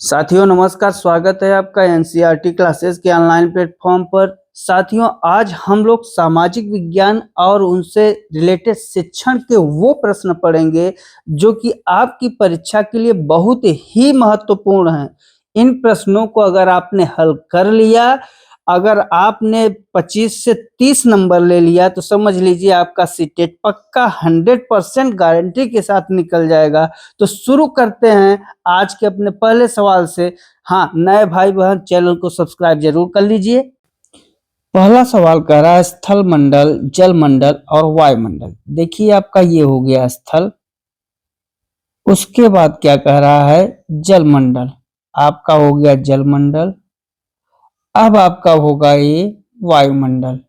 साथियों नमस्कार, स्वागत है आपका एनसीईआरटी क्लासेस के ऑनलाइन प्लेटफॉर्म पर। साथियों आज हम लोग सामाजिक विज्ञान और उनसे रिलेटेड शिक्षण के वो प्रश्न पढ़ेंगे जो कि आपकी परीक्षा के लिए बहुत ही महत्वपूर्ण हैं। इन प्रश्नों को अगर आपने हल कर लिया, अगर आपने 25 से 30 नंबर ले लिया तो समझ लीजिए आपका सीटेट पक्का 100% गारंटी के साथ निकल जाएगा। तो शुरू करते हैं आज के अपने पहले सवाल से। हाँ, नए भाई बहन चैनल को सब्सक्राइब जरूर कर लीजिए। पहला सवाल कह रहा है स्थल मंडल, जल मंडल और वायुमंडल। देखिए आपका ये हो गया स्थल, उसके बाद क्या कह रहा है जल मंडल, आपका हो गया जल मंडल। अब आपका होगा ये वायुमंडल,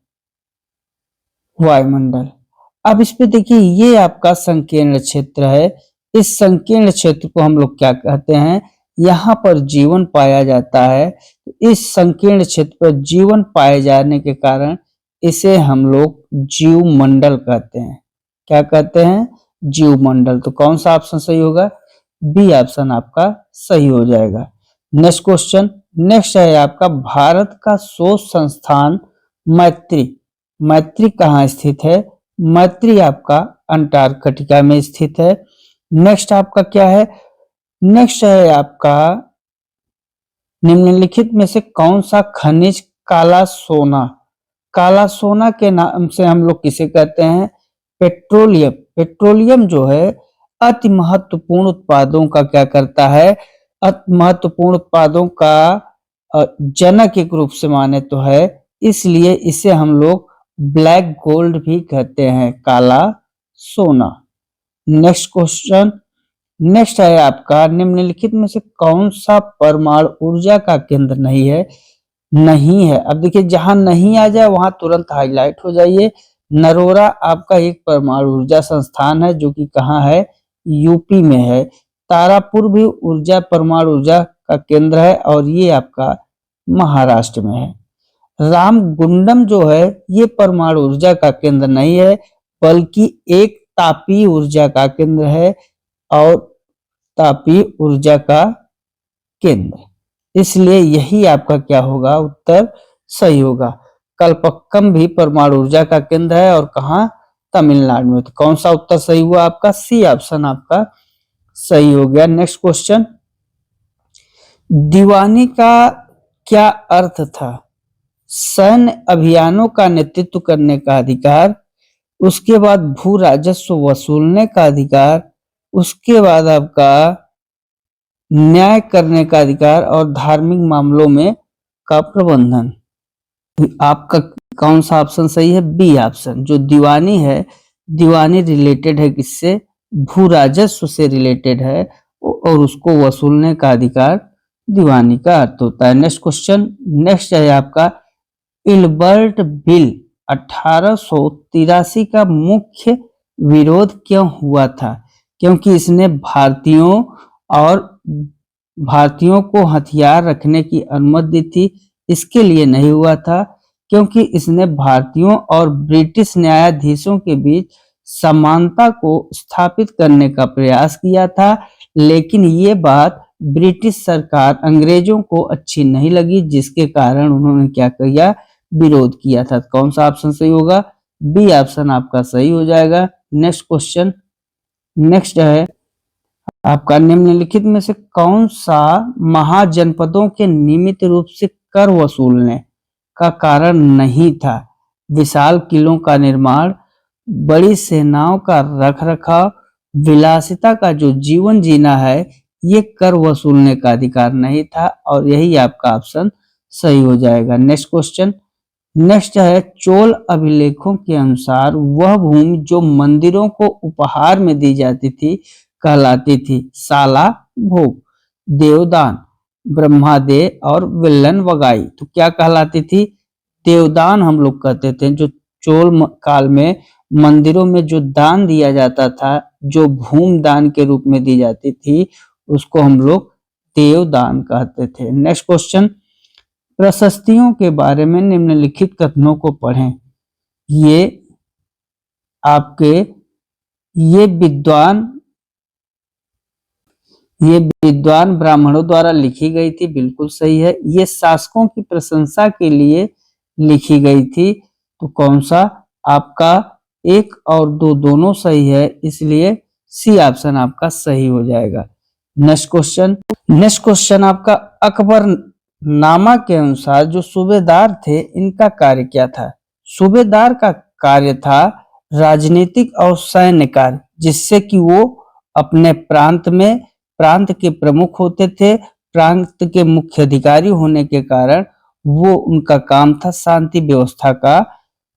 वायुमंडल। अब इस पे देखिए ये आपका संकीर्ण क्षेत्र है। इस संकीर्ण क्षेत्र को हम लोग क्या कहते हैं, यहाँ पर जीवन पाया जाता है। इस संकीर्ण क्षेत्र पर जीवन पाए जाने के कारण इसे हम लोग जीव मंडल कहते हैं। क्या कहते हैं, जीव मंडल। तो कौन सा ऑप्शन सही होगा, बी ऑप्शन आपका सही हो जाएगा। नेक्स्ट क्वेश्चन, नेक्स्ट है आपका भारत का शोध संस्थान मैत्री। मैत्री कहाँ स्थित है, मैत्री आपका अंटार्कटिका में स्थित है। नेक्स्ट आपका क्या है, नेक्स्ट है आपका निम्नलिखित में से कौन सा खनिज काला सोना। काला सोना के नाम से हम लोग किसे कहते हैं, पेट्रोलियम। पेट्रोलियम जो है अति महत्वपूर्ण उत्पादों का क्या करता है, अति महत्वपूर्ण उत्पादों का जनक एक रूप से माने तो है, इसलिए इसे हम लोग ब्लैक गोल्ड भी कहते हैं, काला सोना। नेक्स्ट क्वेश्चन, नेक्स्ट है आपका निम्नलिखित में से कौन सा परमाणु ऊर्जा का केंद्र नहीं है, नहीं है। अब देखिए जहां नहीं आ जाए वहां तुरंत हाईलाइट हो जाइए। नरोरा आपका एक परमाणु ऊर्जा संस्थान है जो कि कहाँ है, यूपी में है। तारापुर भी ऊर्जा परमाणु ऊर्जा का केंद्र है और ये आपका महाराष्ट्र में है। रामगुंडम जो है ये परमाणु ऊर्जा का केंद्र नहीं है बल्कि एक तापीय ऊर्जा का केंद्र है और तापीय ऊर्जा का केंद्र, इसलिए यही आपका क्या होगा उत्तर सही होगा। कल्पक्कम भी परमाणु ऊर्जा का केंद्र है और कहाँ, तमिलनाडु में। तो कौन सा उत्तर सही हुआ आपका, सी ऑप्शन आपका सही हो गया। नेक्स्ट क्वेश्चन, दीवानी का क्या अर्थ था, सैन्य अभियानों का नेतृत्व करने का अधिकार, उसके बाद भू राजस्व वसूलने का अधिकार, उसके बाद आपका न्याय करने का अधिकार और धार्मिक मामलों में का प्रबंधन। आपका कौन सा ऑप्शन सही है, बी ऑप्शन। जो दीवानी है, दीवानी रिलेटेड है किससे, भू राजस्व से रिलेटेड है और उसको वसूलने का अधिकार दीवानी का अर्थ होता है। नेक्स्ट क्वेश्चन, नेक्स्ट है आपका इल्बर्ट बिल 1883 का मुख्य विरोध क्यों हुआ था, क्योंकि इसने भारतीयों को हथियार रखने की अनुमति दी थी, इसके लिए नहीं हुआ था क्योंकि इसने भारतीयों और ब्रिटिश न्यायाधीशों के बीच समानता को स्थापित करने का प्रयास किया था, लेकिन ये बात ब्रिटिश सरकार अंग्रेजों को अच्छी नहीं लगी जिसके कारण उन्होंने क्या किया, विरोध किया था। कौन सा ऑप्शन सही होगा, बी ऑप्शन आपका सही हो जाएगा। नेक्स्ट क्वेश्चन, नेक्स्ट है आपका निम्नलिखित में से कौन सा महाजनपदों के नियमित रूप से कर वसूलने का कारण नहीं था, विशाल किलों का निर्माण, बड़ी सेनाओं का रखरखाव, विलासिता का जो जीवन जीना है, ये कर वसूलने का अधिकार नहीं था और यही आपका ऑप्शन सही हो जाएगा। नेक्स्ट क्वेश्चन, नेक्स्ट है चोल अभिलेखों के अनुसार वह भूमि जो मंदिरों को उपहार में दी जाती थी कहलाती थी साला भोग, देवदान, ब्रह्मादेव और विल्लन वगाई। तो क्या कहलाती थी, देवदान हम लोग कहते थे। जो चोल काल में मंदिरों में जो दान दिया जाता था, जो भूमि दान के रूप में दी जाती थी, उसको हम लोग देवदान कहते थे। नेक्स्ट क्वेश्चन, प्रशस्तियों के बारे में निम्नलिखित कथनों को पढ़ें। ये आपके ये ये विद्वान ब्राह्मणों द्वारा लिखी गई थी, बिल्कुल सही है। ये शासकों की प्रशंसा के लिए लिखी गई थी। तो कौन सा? आपका 1 और 2 दोनों सही है, इसलिए सी ऑप्शन आपका सही हो जाएगा। नेक्स्ट क्वेश्चन आपका, अकबर नामा के अनुसार जो सूबेदार थे इनका कार्य क्या था? सूबेदार का कार्य था राजनीतिक और सैन्य कार्य, जिससे कि वो अपने प्रांत के प्रमुख होते थे। प्रांत के मुख्य अधिकारी होने के कारण वो उनका काम था शांति व्यवस्था का,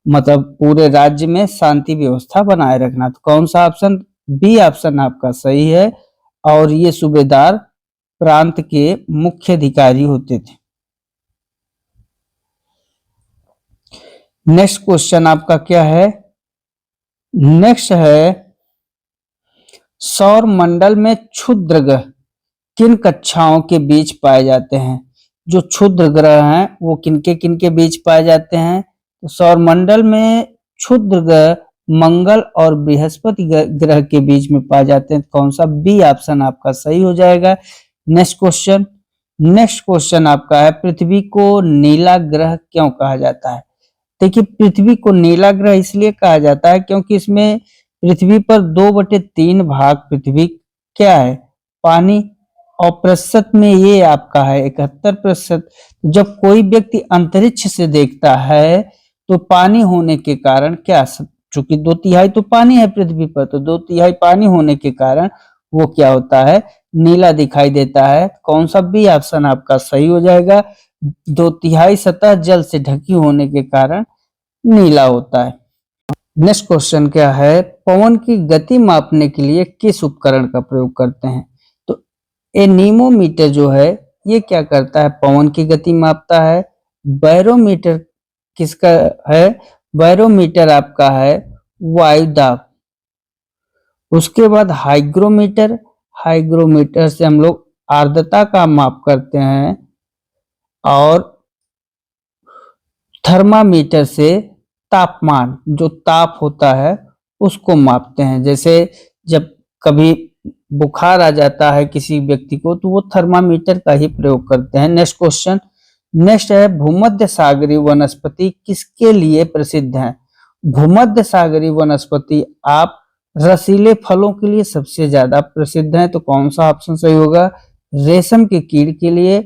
मतलब पूरे राज्य में शांति व्यवस्था बनाए रखना। तो कौन सा ऑप्शन? बी ऑप्शन आपका सही है। और ये सूबेदार प्रांत के मुख्य अधिकारी होते थे। नेक्स्ट क्वेश्चन आपका क्या है? नेक्स्ट है, सौर मंडल में क्षुद्र ग्रह किन कक्षाओं के बीच पाए जाते हैं? जो क्षुद्र ग्रह हैं वो किनके बीच पाए जाते हैं? तो सौर मंडल में क्षुद्र ग्रह मंगल और बृहस्पति ग्रह के बीच में पाए जाते हैं। कौन सा? बी ऑप्शन आपका सही हो जाएगा। नेक्स्ट क्वेश्चन आपका है, पृथ्वी को नीला ग्रह क्यों कहा जाता है? देखिए, पृथ्वी को नीला ग्रह इसलिए कहा जाता है क्योंकि इसमें पृथ्वी पर 2/3 भाग पृथ्वी क्या है? पानी। और प्रतिशत में ये आपका है 71%। जब कोई व्यक्ति अंतरिक्ष से देखता है तो पानी होने के कारण क्या, चूंकि 2/3 तो पानी है पृथ्वी पर, तो 2/3 पानी होने के कारण वो क्या होता है? नीला दिखाई देता है। कौन सा? बी ऑप्शन आपका सही हो जाएगा। 2/3 सतह जल से ढकी होने के कारण नीला होता है। नेक्स्ट क्वेश्चन क्या है, पवन की गति मापने के लिए किस उपकरण का प्रयोग करते हैं? तो एनीमोमीटर जो है ये क्या करता है? पवन की गति मापता है। बैरोमीटर किसका है? बैरोमीटर आपका है वायुदाब। उसके बाद हाइग्रोमीटर से हम लोग आर्द्रता का माप करते हैं। और थर्मामीटर से तापमान, जो ताप होता है उसको मापते हैं। जैसे जब कभी बुखार आ जाता है किसी व्यक्ति को तो वो थर्मामीटर का ही प्रयोग करते हैं। नेक्स्ट है, भूमध्य सागरीय वनस्पति किसके लिए प्रसिद्ध है? भूमध्य सागरीय वनस्पति आप रसीले फलों के लिए सबसे ज्यादा प्रसिद्ध है। तो कौन सा ऑप्शन सही होगा? रेशम के कीड़ के लिए,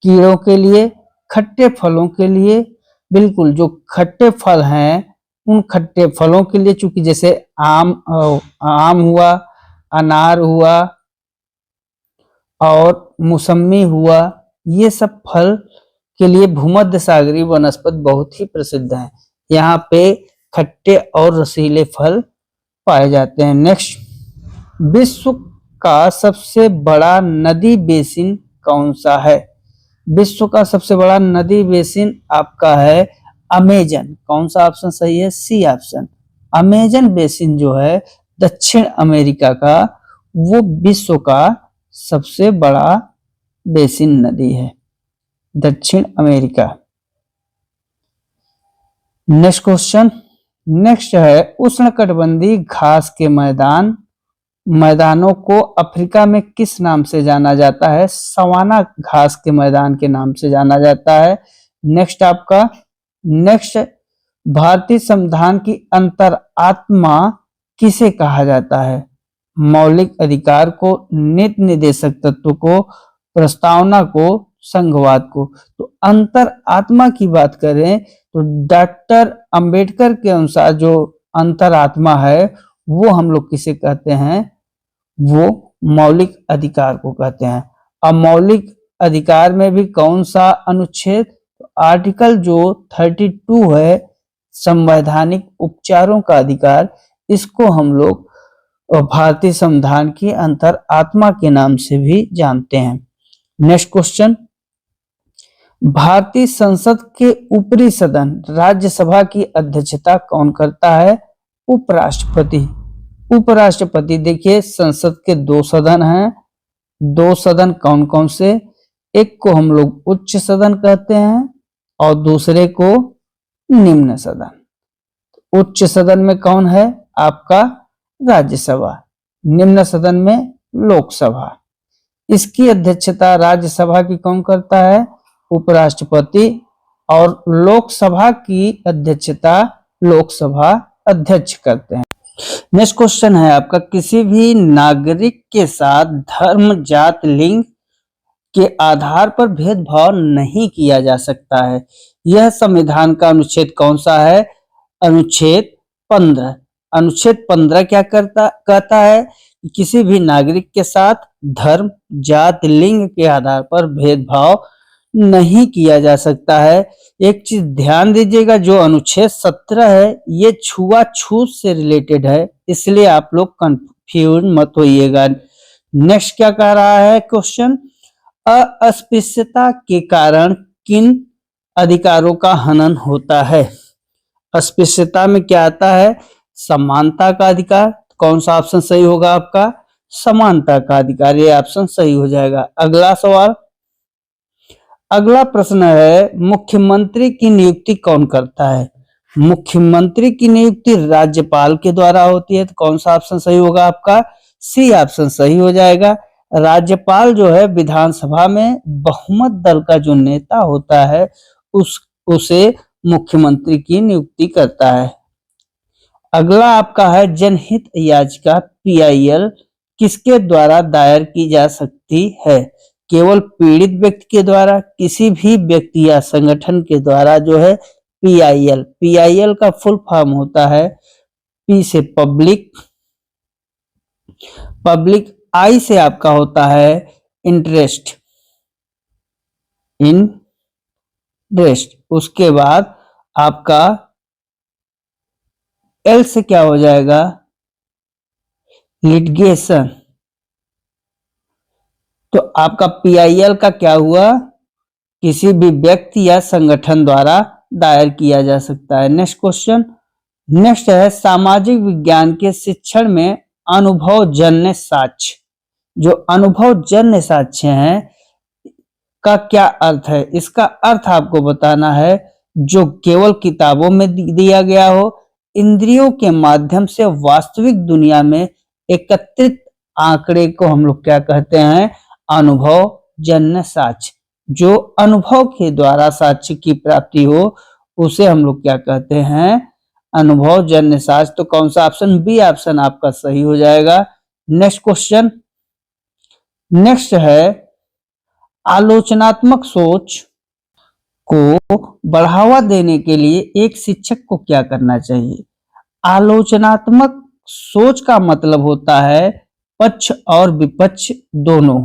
कीड़ों के लिए, खट्टे फलों के लिए। बिल्कुल, जो खट्टे फल हैं उन खट्टे फलों के लिए, चूंकि जैसे आम हुआ, अनार हुआ और मौसम्मी हुआ, ये सब फल के लिए भूमध्य सागरीय वनस्पति बहुत ही प्रसिद्ध है। यहाँ पे खट्टे और रसीले फल पाए जाते हैं। नेक्स्ट, विश्व का सबसे बड़ा नदी बेसिन कौन सा है? विश्व का सबसे बड़ा नदी बेसिन आपका है अमेजन। कौन सा ऑप्शन सही है? C option. अमेजन बेसिन जो है दक्षिण अमेरिका का, वो विश्व का सबसे बड़ा बेसिन नदी है, दक्षिण अमेरिका। नेक्स्ट है, उष्णकटिबंधीय घास के मैदानों को अफ्रीका में किस नाम से जाना जाता है? सवाना घास के मैदान के नाम से जाना जाता है। नेक्स्ट, भारतीय संविधान की अंतरात्मा किसे कहा जाता है? मौलिक अधिकार को, नीति निर्देशक तत्व को, प्रस्तावना को, संघवाद को। तो अंतरात्मा की बात करें तो डॉक्टर अंबेडकर के अनुसार जो अंतरात्मा है वो हम लोग किसे कहते हैं? वो मौलिक अधिकार को कहते हैं। अब मौलिक अधिकार में भी कौन सा अनुच्छेद? आर्टिकल जो 32 है, संवैधानिक उपचारों का अधिकार, इसको हम लोग भारतीय संविधान की अंतरात्मा के नाम से भी जानते हैं। नेक्स्ट क्वेश्चन, भारतीय संसद के ऊपरी सदन राज्यसभा की अध्यक्षता कौन करता है? उपराष्ट्रपति। उपराष्ट्रपति, देखिए संसद के 2 सदन हैं। 2 सदन कौन कौन से? एक को हम लोग उच्च सदन कहते हैं और दूसरे को निम्न सदन। उच्च सदन में कौन है? आपका राज्यसभा। निम्न सदन में लोकसभा। इसकी अध्यक्षता राज्यसभा की कौन करता है? उपराष्ट्रपति। और लोकसभा की अध्यक्षता लोकसभा अध्यक्ष करते हैं। नेक्स्ट क्वेश्चन है आपका, किसी भी नागरिक के साथ धर्म, जात, लिंग के आधार पर भेदभाव नहीं किया जा सकता है। यह संविधान का अनुच्छेद कौन सा है? अनुच्छेद 15। अनुच्छेद 15 क्या कहता है? किसी भी नागरिक के साथ धर्म, जात, लिंग के आधार पर भेदभाव नहीं किया जा सकता है। एक चीज ध्यान दीजिएगा, जो अनुच्छेद 17 है ये छुआछूत से रिलेटेड है, इसलिए आप लोग कंफ्यूज मत होइएगा। नेक्स्ट क्या कह रहा है क्वेश्चन, अस्पृश्यता के कारण किन अधिकारों का हनन होता है? अस्पृश्यता में क्या आता है? समानता का अधिकार। कौन सा ऑप्शन सही होगा आपका? समानता का अधिकार, ये ऑप्शन सही हो जाएगा। अगला सवाल, अगला प्रश्न है, मुख्यमंत्री की नियुक्ति कौन करता है? मुख्यमंत्री की नियुक्ति राज्यपाल के द्वारा होती है। तो कौन सा ऑप्शन सही होगा आपका? सी ऑप्शन सही हो जाएगा। राज्यपाल जो है विधानसभा में बहुमत दल का जो नेता होता है उसे मुख्यमंत्री की नियुक्ति करता है। अगला आपका है, जनहित याचिका PIL किसके द्वारा दायर की जा सकती है? केवल पीड़ित व्यक्ति के द्वारा, किसी भी व्यक्ति या संगठन के द्वारा जो है PIL का फुल फॉर्म होता है P से पब्लिक, I से आपका होता है इंटरेस्ट, उसके बाद आपका L से क्या हो जाएगा? लिटिगेशन। तो आपका PIL का क्या हुआ? किसी भी व्यक्ति या संगठन द्वारा दायर किया जा सकता है। नेक्स्ट क्वेश्चन, नेक्स्ट है, सामाजिक विज्ञान के शिक्षण में अनुभवजन्य साक्ष्य, जो अनुभवजन्य साक्ष्य हैं का क्या अर्थ है? इसका अर्थ आपको बताना है, जो केवल किताबों में दिया गया हो, इंद्रियों के माध्यम से वास्तविक दुनिया में एकत्रित आंकड़े को हम लोग क्या कहते हैं? अनुभवजन्य साक्ष्य। जो अनुभव के द्वारा साक्ष्य की प्राप्ति हो उसे हम लोग क्या कहते हैं? अनुभवजन्य साक्ष्य। तो कौन सा ऑप्शन? बी ऑप्शन आपका सही हो जाएगा। नेक्स्ट क्वेश्चन, नेक्स्ट है, आलोचनात्मक सोच को बढ़ावा देने के लिए एक शिक्षक को क्या करना चाहिए? आलोचनात्मक सोच का मतलब होता है पक्ष और विपक्ष दोनों।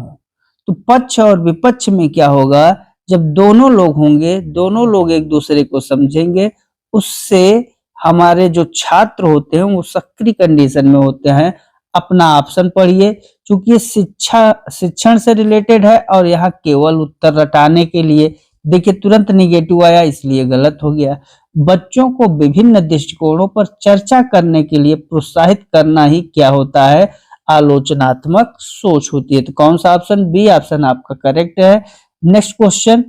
तो पक्ष और विपक्ष में क्या होगा? जब दोनों लोग होंगे, दोनों लोग एक दूसरे को समझेंगे, उससे हमारे जो छात्र होते हैं वो सक्रिय कंडीशन में होते हैं। अपना ऑप्शन पढ़िए, क्योंकि ये शिक्षण से रिलेटेड है और यहाँ केवल उत्तर रटाने के लिए। देखिए तुरंत निगेटिव आया इसलिए गलत हो गया। बच्चों को विभिन्न दृष्टिकोणों पर चर्चा करने के लिए प्रोत्साहित करना ही क्या होता है? आलोचनात्मक सोच होती है। तो कौन सा ऑप्शन? बी ऑप्शन आपका करेक्ट है। नेक्स्ट क्वेश्चन,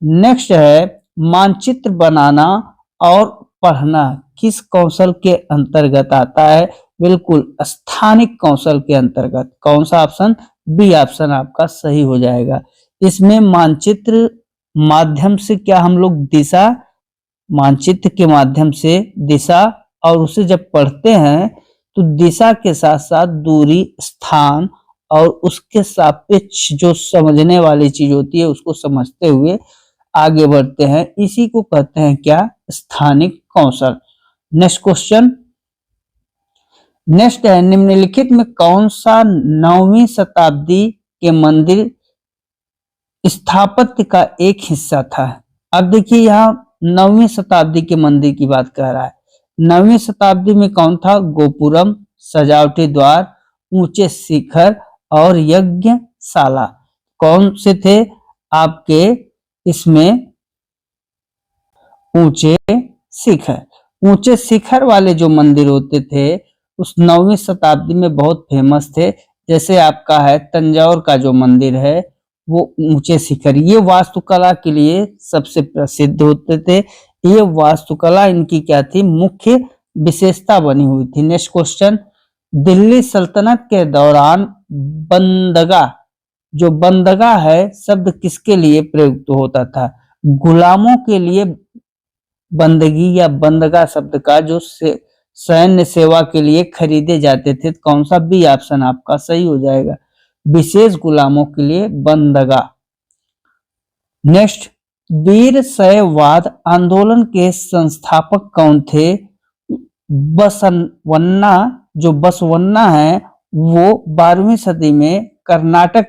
नेक्स्ट है, मानचित्र बनाना और पढ़ना किस कौशल के अंतर्गत आता है? बिल्कुल स्थानिक कौशल के अंतर्गत। कौन सा ऑप्शन? बी ऑप्शन आपका सही हो जाएगा। इसमें मानचित्र माध्यम से क्या हम लोग दिशा, मानचित्र के माध्यम से दिशा, और उसे जब पढ़ते हैं तो दिशा के साथ साथ दूरी, स्थान और उसके सापेक्ष जो समझने वाली चीज होती है उसको समझते हुए आगे बढ़ते हैं। इसी को कहते हैं क्या? स्थानिक कौशल। नेक्स्ट क्वेश्चन, नेक्स्ट है, निम्नलिखित में कौन सा 9वीं शताब्दी के मंदिर स्थापत्य का एक हिस्सा था? अब देखिए यहाँ 9वीं शताब्दी के मंदिर की बात कर रहा है। 9वीं शताब्दी में कौन था? गोपुरम, सजावटी द्वार, ऊंचे शिखर और यज्ञशाला। कौन से थे आपके इसमें? ऊंचे शिखर। ऊंचे शिखर वाले जो मंदिर होते थे उस 9वीं शताब्दी में बहुत फेमस थे। जैसे आपका है तंजौर का जो मंदिर है वो ऊंचे शिखर, ये वास्तुकला के लिए सबसे प्रसिद्ध होते थे। ये वास्तुकला इनकी क्या थी? मुख्य विशेषता बनी हुई थी। नेक्स्ट क्वेश्चन, दिल्ली सल्तनत के दौरान बंदगा जो बंदगा है शब्द किसके लिए प्रयुक्त होता था? गुलामों के लिए बंदगी या बंदगा शब्द का जो सैन्य सेवा के लिए खरीदे जाते थे। तो कौन सा बी ऑप्शन आपका सही हो जाएगा, विशेष गुलामों के लिए बंदगा। नेक्स्ट, वीर शैववाद आंदोलन के संस्थापक कौन थे? बसवन्ना, जो बसवन्ना है वो 12वीं सदी में कर्नाटक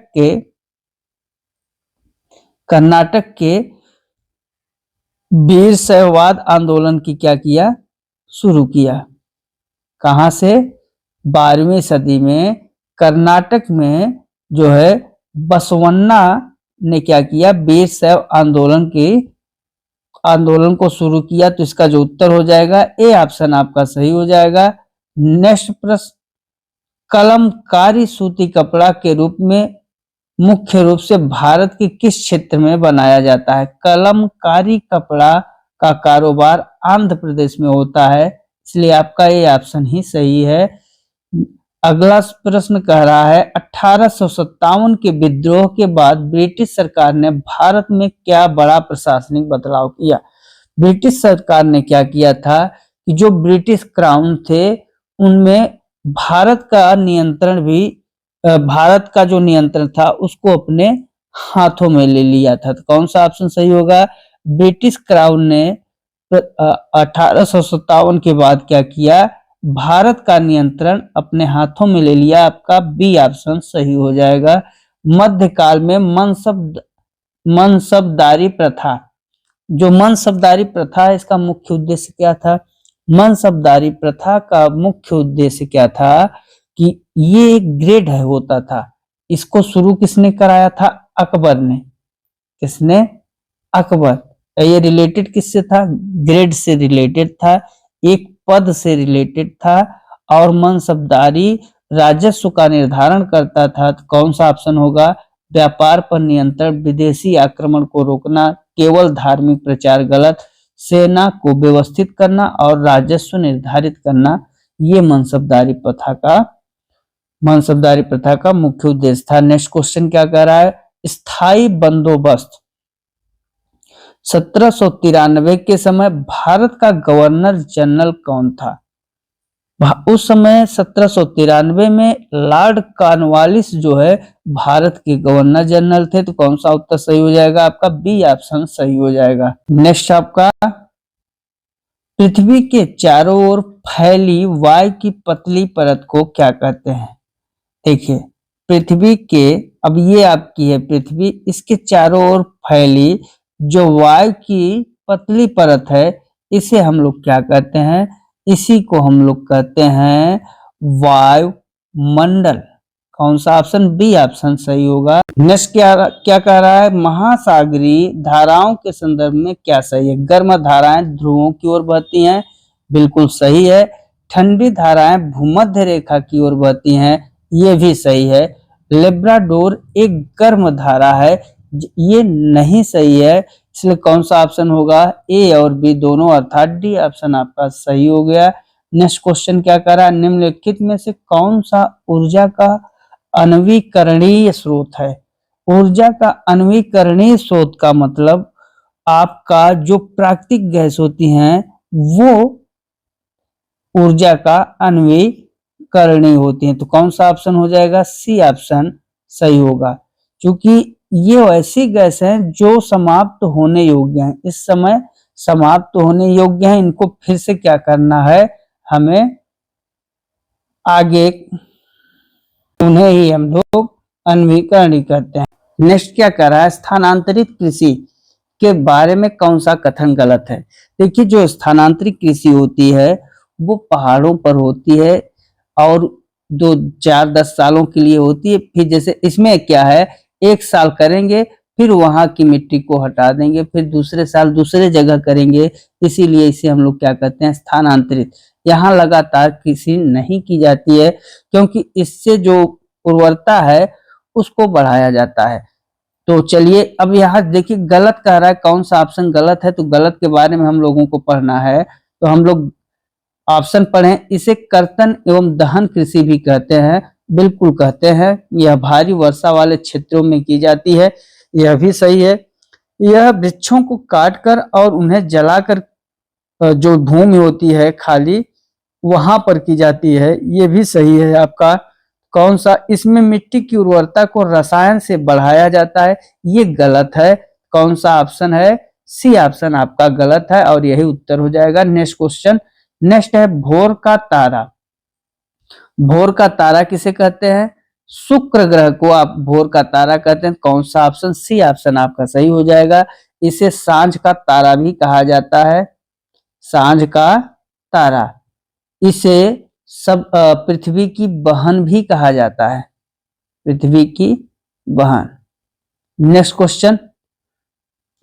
के वीर शैववाद आंदोलन की क्या किया, शुरू किया। कहां से? 12वीं सदी में कर्नाटक में जो है बसवन्ना ने क्या किया, वीर शैव आंदोलन को शुरू किया। तो इसका जो उत्तर हो जाएगा ए ऑप्शन आपका सही हो जाएगा। नेक्स्ट प्रश्न, कलमकारी सूती कपड़ा के रूप में मुख्य रूप से भारत के किस क्षेत्र में बनाया जाता है? कलमकारी कपड़ा का कारोबार आंध्र प्रदेश में होता है, इसलिए आपका ये ऑप्शन ही सही है। अगला प्रश्न कह रहा है 1857 के विद्रोह के बाद ब्रिटिश सरकार ने भारत में क्या बड़ा प्रशासनिक बदलाव किया? ब्रिटिश सरकार ने क्या किया था कि जो ब्रिटिश क्राउन थे उनमें भारत का जो नियंत्रण था उसको अपने हाथों में ले लिया था। तो कौन सा ऑप्शन सही होगा? ब्रिटिश क्राउन ने 1857 के बाद क्या किया, भारत का नियंत्रण अपने हाथों में ले लिया। आपका बी ऑप्शन सही हो जाएगा। मध्यकाल में मनसबदारी प्रथा, जो मनसबदारी प्रथा है इसका मुख्य उद्देश्य क्या था? मनसबदारी प्रथा का मुख्य उद्देश्य क्या था कि ये एक ग्रेड है होता था। इसको शुरू किसने कराया था? अकबर ने। किसने? अकबर। ये रिलेटेड किससे था? ग्रेड से रिलेटेड था, एक पद से रिलेटेड था और मनसबदारी राजस्व का निर्धारण करता था। तो कौन सा ऑप्शन होगा? व्यापार पर नियंत्रण, विदेशी आक्रमण को रोकना, केवल धार्मिक प्रचार गलत, सेना को व्यवस्थित करना और राजस्व निर्धारित करना, ये मनसबदारी प्रथा का मुख्य उद्देश्य था। नेक्स्ट क्वेश्चन क्या कह रहा है? स्थायी बंदोबस्त 1793 के समय भारत का गवर्नर जनरल कौन था? उस समय 1793 में लॉर्ड कॉर्नवालिस जो है भारत के गवर्नर जनरल थे। तो कौन सा उत्तर सही हो जाएगा? आपका बी ऑप्शन सही हो जाएगा। नेक्स्ट आपका, पृथ्वी के चारों ओर फैली वायु की पतली परत को क्या कहते हैं? देखिए, पृथ्वी के, अब ये आपकी है पृथ्वी, इसके चारों ओर फैली जो वायु की पतली परत है इसे हम लोग क्या कहते हैं? इसी को हम लोग कहते हैं वायुमंडल। कौन सा ऑप्शन? बी ऑप्शन सही होगा। नेक्स्ट क्या कह रहा है? महासागरीय धाराओं के संदर्भ में क्या सही है? गर्म धाराएं ध्रुवों की ओर बहती हैं, बिल्कुल सही है। ठंडी धाराएं भूमध्य रेखा की ओर बहती हैं, ये भी सही है। लेब्राडोर एक गर्म धारा है, ये नहीं सही है, इसलिए कौन सा ऑप्शन होगा? ए और बी दोनों, अर्थात डी ऑप्शन आपका सही हो गया। नेक्स्ट क्वेश्चन क्या कर रहा है? निम्नलिखित में से कौन सा ऊर्जा का अनवीकरणीय स्रोत है? ऊर्जा का अनवीकरणीय स्रोत का मतलब आपका जो प्राकृतिक गैस होती हैं वो ऊर्जा का अनवीकरणीय होती हैं। तो कौन सा ऑप्शन हो जाएगा? सी ऑप्शन सही होगा, क्योंकि ये ऐसी गैस हैं जो समाप्त होने योग्य हैं, इस समय समाप्त होने योग्य हैं। इनको फिर से क्या करना है? हमें आगे उन्हें ही हम लोग अनवीकरण करते हैं। नेक्स्ट क्या कर रहा है? स्थानांतरित कृषि के बारे में कौन सा कथन गलत है? देखिए, जो स्थानांतरित कृषि होती है वो पहाड़ों पर होती है और 2-4-10 सालों के लिए होती है। फिर जैसे इसमें क्या है, एक साल करेंगे फिर वहां की मिट्टी को हटा देंगे, फिर दूसरे साल दूसरे जगह करेंगे, इसीलिए इसे हम लोग क्या कहते हैं? स्थानांतरित। यहाँ लगातार कृषि नहीं की जाती है क्योंकि इससे जो उर्वरता है उसको बढ़ाया जाता है। तो चलिए, अब यहाँ देखिए गलत कह रहा है, कौन सा ऑप्शन गलत है? तो गलत के बारे में हम लोगों को पढ़ना है, तो हम लोग ऑप्शन पढ़ें। इसे कर्तन एवं दहन कृषि भी कहते हैं, बिल्कुल कहते हैं। यह भारी वर्षा वाले क्षेत्रों में की जाती है, यह भी सही है। यह वृक्षों को काटकर और उन्हें जलाकर जो भूमि होती है खाली, वहां पर की जाती है, ये भी सही है आपका। कौन सा? इसमें मिट्टी की उर्वरता को रसायन से बढ़ाया जाता है, ये गलत है। कौन सा ऑप्शन है? सी ऑप्शन आपका गलत है और यही उत्तर हो जाएगा। नेक्स्ट क्वेश्चन, नेक्स्ट है भोर का तारा। भोर का तारा किसे कहते हैं? शुक्र ग्रह को आप भोर का तारा कहते हैं। कौन सा ऑप्शन? सी ऑप्शन आपका सही हो जाएगा। इसे सांझ का तारा भी कहा जाता है, सांझ का तारा। इसे सब पृथ्वी की बहन भी कहा जाता है, पृथ्वी की बहन। नेक्स्ट क्वेश्चन,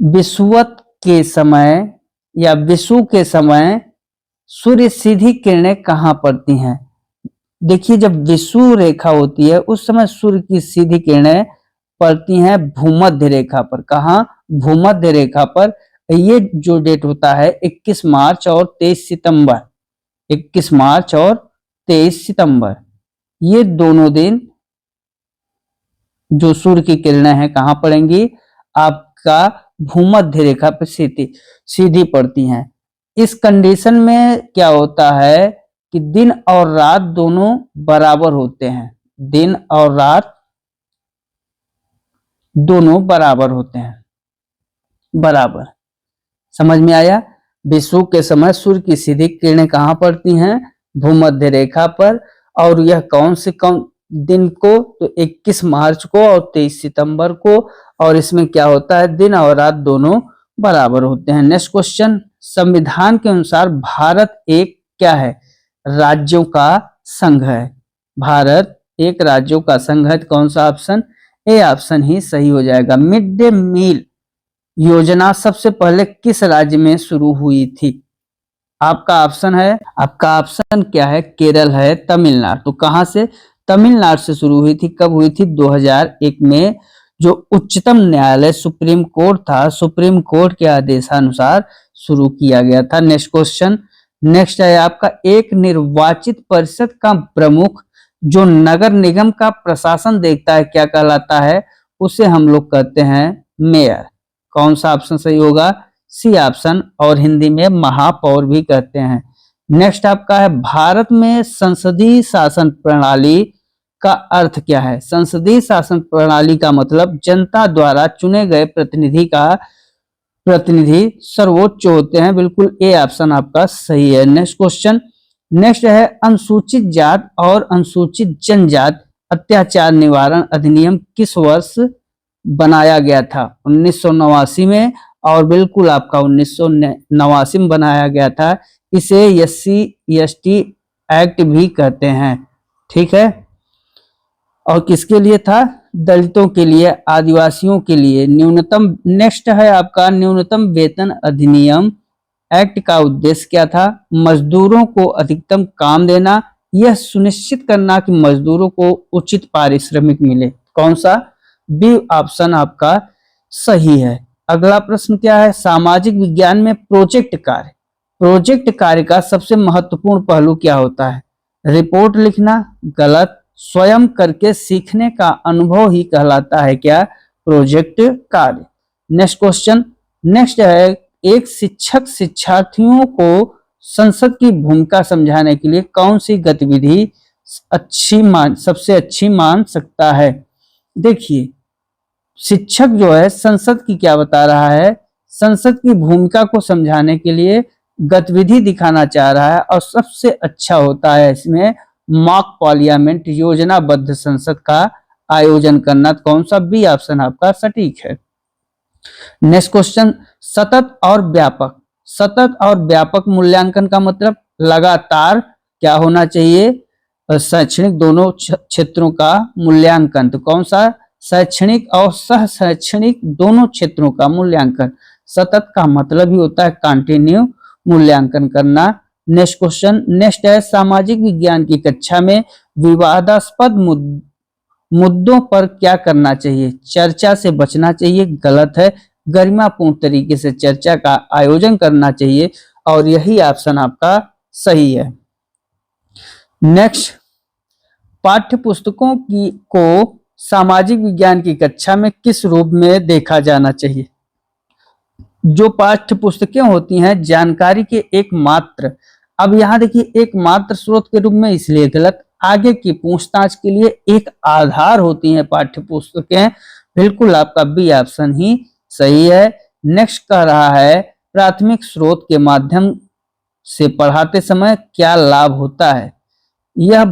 विषुवत के समय या विषु के समय सूर्य सीधी किरणें कहां पड़ती हैं? देखिए, जब विषुव रेखा होती है उस समय सूर्य की सीधी किरणें पड़ती हैं भूमध्य रेखा पर। कहां? भूमध्य रेखा पर। ये जो डेट होता है 21 मार्च और 23 सितंबर, 21 मार्च और 23 सितंबर, ये दोनों दिन जो सूर्य की किरणें हैं कहां पड़ेंगी? आपका भूमध्य रेखा पर सीधी पड़ती हैं। इस कंडीशन में क्या होता है कि दिन और रात दोनों बराबर होते हैं, दिन और रात दोनों बराबर होते हैं, बराबर। समझ में आया? विषुव के समय सूर्य की सीधी किरणें कहां पड़ती हैं? भूमध्य रेखा पर। और यह कौन दिन को? तो 21 मार्च को और 23 सितंबर को। और इसमें क्या होता है? दिन और रात दोनों बराबर होते हैं। नेक्स्ट क्वेश्चन, संविधान के अनुसार भारत एक क्या है? राज्यों का संघ है। भारत एक राज्यों का संघ है। कौन सा ऑप्शन? ए ऑप्शन ही सही हो जाएगा। मिड डे मील योजना सबसे पहले किस राज्य में शुरू हुई थी? आपका ऑप्शन है, आपका ऑप्शन क्या है? केरल है, तमिलनाडु। तो कहां से? तमिलनाडु से शुरू हुई थी। कब हुई थी? 2001 में। जो उच्चतम न्यायालय सुप्रीम कोर्ट था, सुप्रीम कोर्ट के आदेशानुसार शुरू किया गया था। नेक्स्ट क्वेश्चन, नेक्स्ट है आपका, एक निर्वाचित परिषद का प्रमुख जो नगर निगम का प्रशासन देखता है क्या कहलाता है? उसे हम लोग कहते हैं मेयर। कौन सा ऑप्शन सही होगा? सी ऑप्शन, और हिंदी में महापौर भी कहते हैं। नेक्स्ट आपका है, भारत में संसदीय शासन प्रणाली का अर्थ क्या है? संसदीय शासन प्रणाली का मतलब जनता द्वारा चुने गए प्रतिनिधि सर्वोच्च होते हैं। बिल्कुल ए ऑप्शन आपका सही है। नेक्स्ट क्वेश्चन, नेक्स्ट है, अनुसूचित जात और अनुसूचित जनजाति अत्याचार निवारण अधिनियम किस वर्ष बनाया गया था? 1989 में। और बिल्कुल आपका 1989 में बनाया गया था। इसे SC/ST एक्ट भी कहते हैं, ठीक है। और किसके लिए था? दलितों के लिए, आदिवासियों के लिए न्यूनतम। नेक्स्ट है आपका, न्यूनतम वेतन अधिनियम एक्ट का उद्देश्य क्या था? मजदूरों को अधिकतम काम देना, यह सुनिश्चित करना कि मजदूरों को उचित पारिश्रमिक मिले। कौन सा? बी ऑप्शन आपका सही है। अगला प्रश्न क्या है? सामाजिक विज्ञान में प्रोजेक्ट कार्य का सबसे महत्वपूर्ण पहलू क्या होता है? रिपोर्ट लिखना। गलत। स्वयं करके सीखने का अनुभव ही कहलाता है क्या? प्रोजेक्ट कार्य। नेक्स्ट क्वेश्चन, नेक्स्ट है, एक शिक्षक शिक्षार्थियों को संसद की भूमिका समझाने के लिए कौन सी गतिविधि सबसे अच्छी मान सकता है? देखिए, शिक्षक जो है संसद की क्या बता रहा है? संसद की भूमिका को समझाने के लिए गतिविधि दिखाना चाह रहा है। और सबसे अच्छा होता है इसमें मॉक पार्लियामेंट, योजनाबद्ध संसद का आयोजन करना। कौन सा? बी ऑप्शन आपका सटीक है। नेक्स्ट क्वेश्चन, सतत और व्यापक मूल्यांकन का मतलब लगातार क्या होना चाहिए? शैक्षणिक दोनों क्षेत्रों का मूल्यांकन। तो कौन सा? शैक्षणिक और सह शैक्षणिक दोनों क्षेत्रों का मूल्यांकन। सतत का मतलब ही होता है कंटिन्यू मूल्यांकन करना। नेक्स्ट क्वेश्चन, नेक्स्ट है, सामाजिक विज्ञान की कक्षा में विवादास्पद मुद्दों पर क्या करना चाहिए? चर्चा से बचना चाहिए। गलत है। गरिमापूर्ण तरीके से चर्चा का आयोजन करना चाहिए और यही ऑप्शन आपका सही है। नेक्स्ट, पाठ्य पुस्तकों की को सामाजिक विज्ञान की कक्षा में किस रूप में देखा जाना चाहिए? जो पाठ्य पुस्तकें होती हैं जानकारी के एकमात्र, अब यहाँ देखिए एकमात्र स्रोत के रूप में इसलिए गलत, आगे की पूछताछ के लिए एक आधार होती हैं पाठ्य पुस्तकें। बिल्कुल आपका बी ऑप्शन ही सही है। नेक्स्ट कह रहा है प्राथमिक स्रोत के माध्यम से पढ़ाते समय क्या लाभ होता है? यह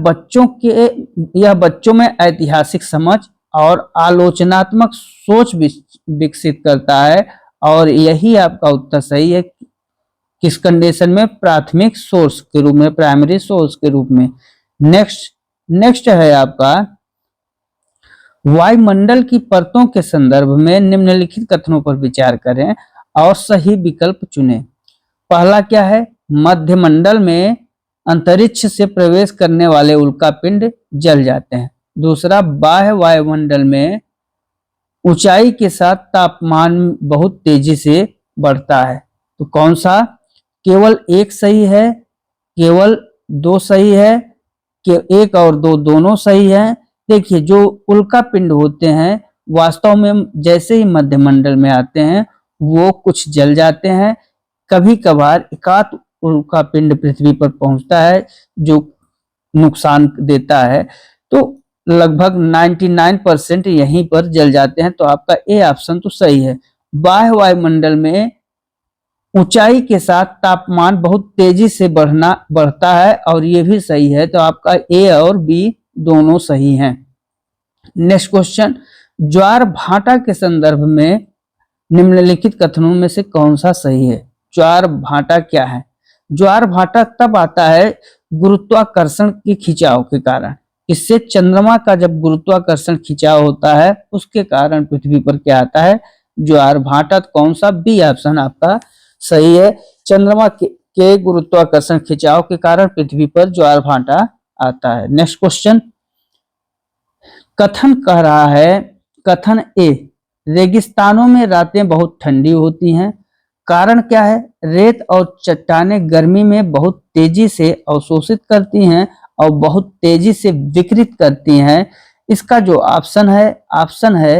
बच्चों में ऐतिहासिक समझ और आलोचनात्मक सोच विकसित करता है और यही आपका उत्तर सही है। किस कंडीशन में? प्राथमिक सोर्स के रूप में, प्राइमरी सोर्स के रूप में। नेक्स्ट है आपका वायुमंडल की परतों के संदर्भ में निम्नलिखित कथनों पर विचार करें और सही विकल्प चुनें। पहला क्या है? मध्यमंडल में अंतरिक्ष से प्रवेश करने वाले उल्कापिंड जल जाते हैं। दूसरा, बाह्य वायुमंडल में ऊंचाई के साथ तापमान बहुत तेजी से बढ़ता है। तो कौन सा? केवल एक सही है, केवल दो सही है, कि एक और दो दोनों सही है। देखिए जो उल्कापिंड होते हैं वास्तव में जैसे ही मध्यमंडल में आते हैं वो कुछ जल जाते हैं। कभी कभार एकाध उल्कापिंड पृथ्वी पर पहुंचता है जो नुकसान देता है, तो लगभग 99% यहीं पर जल जाते हैं। तो आपका ए ऑप्शन तो सही है। बाह्य वायुमंडल में ऊंचाई के साथ तापमान बहुत तेजी से बढ़ता है और ये भी सही है। तो आपका ए और बी दोनों सही हैं। नेक्स्ट क्वेश्चन, ज्वार भाटा के संदर्भ में निम्नलिखित कथनों में से कौन सा सही है? ज्वार भाटा क्या है? ज्वार भाटा तब आता है गुरुत्वाकर्षण के खिंचाव के कारण। इससे चंद्रमा का जब गुरुत्वाकर्षण खिंचाव होता है उसके कारण पृथ्वी पर क्या आता है? ज्वार भाटा। कौन सा? बी ऑप्शन आपका सही है। चंद्रमा के गुरुत्वाकर्षण खिंचाव के कारण पृथ्वी पर ज्वार भाटा आता है। नेक्स्ट क्वेश्चन, कथन कह रहा है, कथन ए, रेगिस्तानों में रातें बहुत ठंडी होती हैं। कारण क्या है? रेत और चट्टानें गर्मी में बहुत तेजी से अवशोषित करती हैं और बहुत तेजी से विकृत करती हैं। इसका जो ऑप्शन है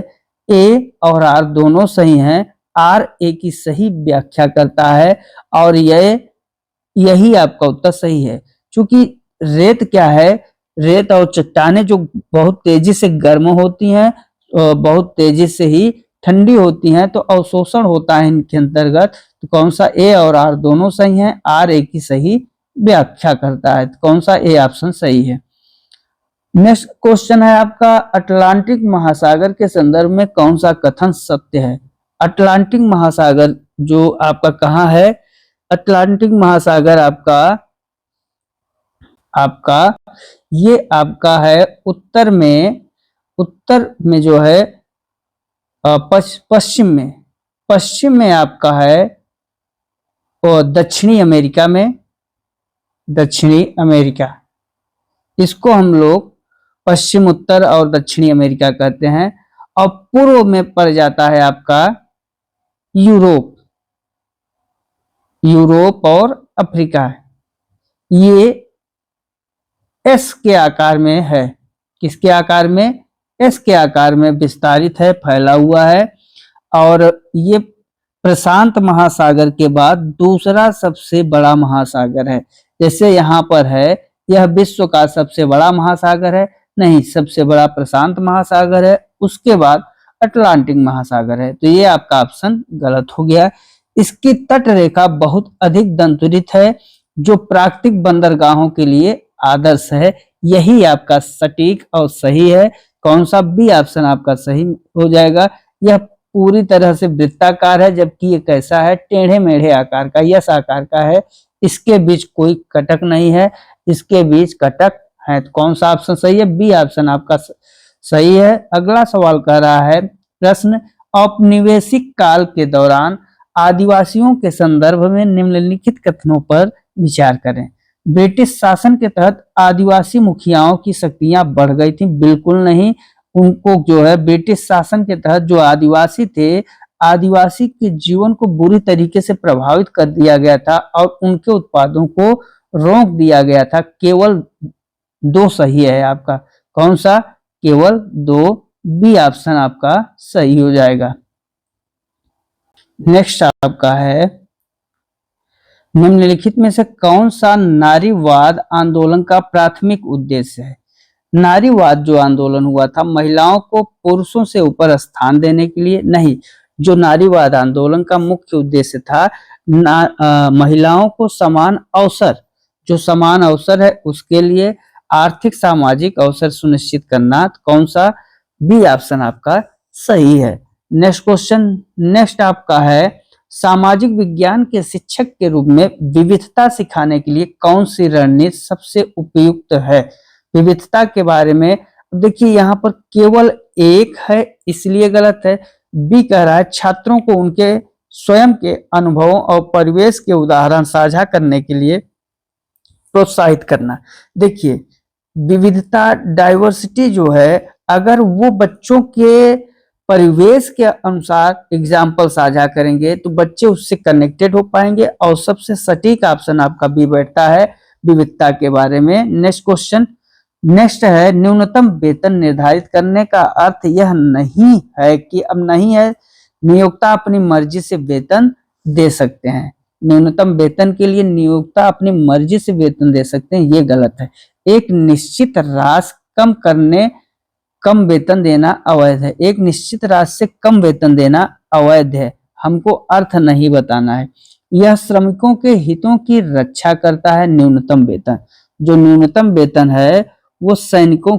ए और आर दोनों सही हैं। आर ए की सही व्याख्या करता है और यही आपका उत्तर सही है। क्योंकि रेत क्या है? रेत और चट्टानें जो बहुत तेजी से गर्म होती हैं, बहुत तेजी से ही ठंडी होती हैं, तो अवशोषण होता है इनके अंतर्गत। तो कौन सा? ए और आर दोनों सही हैं। आर ए की सही व्याख्या करता है। तो कौन सा? ए ऑप्शन सही है। नेक्स्ट क्वेश्चन है आपका, अटलांटिक महासागर के संदर्भ में कौन सा कथन सत्य है? अटलांटिक महासागर जो आपका कहाँ है? अटलांटिक महासागर आपका ये आपका है उत्तर में जो है पश्चिम में आपका है और दक्षिणी अमेरिका। इसको हम लोग पश्चिम, उत्तर और दक्षिणी अमेरिका कहते हैं। और पूर्व में पड़ जाता है आपका यूरोप और अफ्रीका। ये एस के आकार में है। किसके आकार में? एस के आकार में विस्तारित है, फैला हुआ है। और ये प्रशांत महासागर के बाद दूसरा सबसे बड़ा महासागर है। जैसे यहाँ पर है यह विश्व का सबसे बड़ा महासागर है, नहीं, सबसे बड़ा प्रशांत महासागर है, उसके बाद अटलांटिक महासागर है। तो ये आपका ऑप्शन गलत हो गया। इसकी तट रेखा बहुत अधिक दंतुरित है जो प्राकृतिक बंदरगाहों के लिए आदर्श है। यही आपका सटीक और सही है। कौन सा? बी ऑप्शन आपका सही हो जाएगा। यह पूरी तरह से वृत्ताकार है जबकि ये कैसा है? टेढ़े मेढ़े आकार का, यस आकार का है। इसके बीच कोई कटक नहीं है, इसके बीच कटक है। तो कौन सा ऑप्शन सही है? बी ऑप्शन आपका सही है। अगला सवाल कह रहा है, प्रश्न, औपनिवेशिक काल के दौरान आदिवासियों के संदर्भ में निम्नलिखित कथनों पर विचार करें। ब्रिटिश शासन के तहत आदिवासी मुखियाओं की शक्तियां बढ़ गई थी? बिल्कुल नहीं। उनको जो है ब्रिटिश शासन के तहत जो आदिवासी थे, आदिवासी के जीवन को बुरी तरीके से प्रभावित कर दिया गया था और उनके उत्पादों को रोक दिया गया था। केवल दो सही है आपका। कौन सा? केवल 2। बी ऑप्शन आपका सही हो जाएगा। नेक्स्ट आपका है, निम्नलिखित में से कौन सा नारीवाद आंदोलन का प्राथमिक उद्देश्य है? नारीवाद जो आंदोलन हुआ था महिलाओं को पुरुषों से ऊपर स्थान देने के लिए नहीं। जो नारीवाद आंदोलन का मुख्य उद्देश्य था महिलाओं को समान अवसर, जो समान अवसर है उसके लिए आर्थिक सामाजिक अवसर सुनिश्चित करना। कौन सा? बी ऑप्शन आपका सही है। नेक्स्ट क्वेश्चन, नेक्स्ट आपका है, सामाजिक विज्ञान के शिक्षक के रूप में विविधता सिखाने के लिए कौन सी रणनीति सबसे उपयुक्त है? विविधता के बारे में देखिए यहाँ पर केवल एक है इसलिए गलत है। बी कह रहा है छात्रों को उनके स्वयं के अनुभवों और परिवेश के उदाहरण साझा करने के लिए प्रोत्साहित करना। देखिए विविधता, डाइवर्सिटी जो है, अगर वो बच्चों के परिवेश के अनुसार एग्जाम्पल साझा करेंगे तो बच्चे उससे कनेक्टेड हो पाएंगे और सबसे सटीक ऑप्शन आपका बी बैठता है विविधता के बारे में। नेक्स्ट क्वेश्चन, नेक्स्ट है, न्यूनतम वेतन निर्धारित करने का अर्थ यह नहीं है कि अब नहीं है नियोक्ता अपनी मर्जी से वेतन दे सकते हैं। न्यूनतम वेतन के लिए नियोक्ता अपनी मर्जी से वेतन दे सकते हैं, ये गलत है। एक निश्चित राशि कम वेतन देना अवैध है। एक निश्चित राशि से कम वेतन देना अवैध है, हमको अर्थ नहीं बताना है। यह श्रमिकों के हितों की रक्षा करता है। न्यूनतम वेतन, जो न्यूनतम वेतन है वो श्रमिकों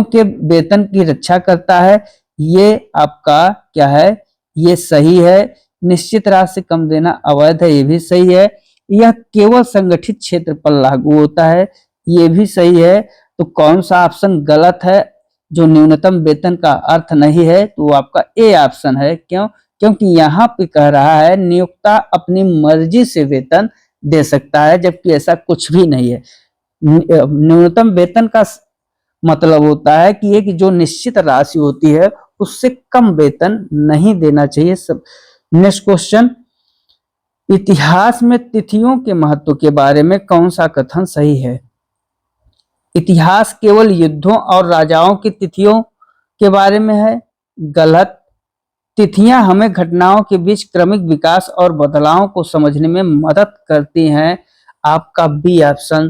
के वेतन की रक्षा करता है। ये आपका क्या है? ये सही है। निश्चित राशि से कम देना अवैध है, ये भी सही है। यह केवल संगठित क्षेत्र पर लागू होता है, ये भी सही है। तो कौन सा ऑप्शन गलत है? जो न्यूनतम वेतन का अर्थ नहीं है तो वो आपका ए ऑप्शन है। क्यों? क्योंकि यहाँ पे कह रहा है नियोक्ता अपनी मर्जी से वेतन दे सकता है, जबकि ऐसा कुछ भी नहीं है। न्यूनतम वेतन का मतलब होता है कि एक जो निश्चित राशि होती है उससे कम वेतन नहीं देना चाहिए। सब। नेक्स्ट क्वेश्चन, इतिहास में तिथियों के महत्व के बारे में कौन सा कथन सही है? इतिहास केवल युद्धों और राजाओं की तिथियों के बारे में है, गलत। तिथियां हमें घटनाओं के बीच क्रमिक विकास और बदलाव को समझने में मदद करती हैं। आपका बी ऑप्शन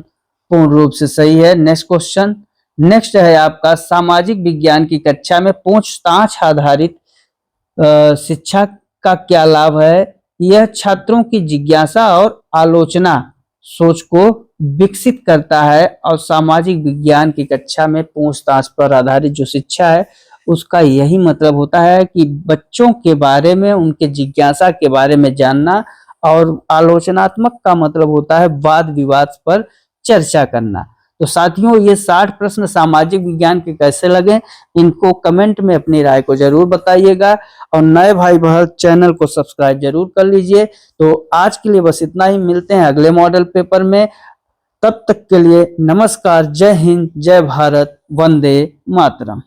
पूर्ण रूप से सही है। नेक्स्ट क्वेश्चन, नेक्स्ट है आपका, सामाजिक विज्ञान की कक्षा में पूछताछ आधारित शिक्षा का क्या लाभ है? यह छात्रों की जिज्ञासा और आलोचना सोच को विकसित करता है और सामाजिक विज्ञान की कक्षा में पूछताछ पर आधारित जो शिक्षा है उसका यही मतलब होता है कि बच्चों के बारे में, उनके जिज्ञासा के बारे में जानना, और आलोचनात्मक का मतलब होता है वाद विवाद पर चर्चा करना। तो साथियों ये 60 प्रश्न सामाजिक विज्ञान के कैसे लगे इनको कमेंट में अपनी राय को जरूर बताइएगा और नए भाई बहन चैनल को सब्सक्राइब जरूर कर लीजिए। तो आज के लिए बस इतना ही, मिलते हैं अगले मॉडल पेपर में। तब तक के लिए नमस्कार, जय हिंद, जय भारत, वंदे मातरम।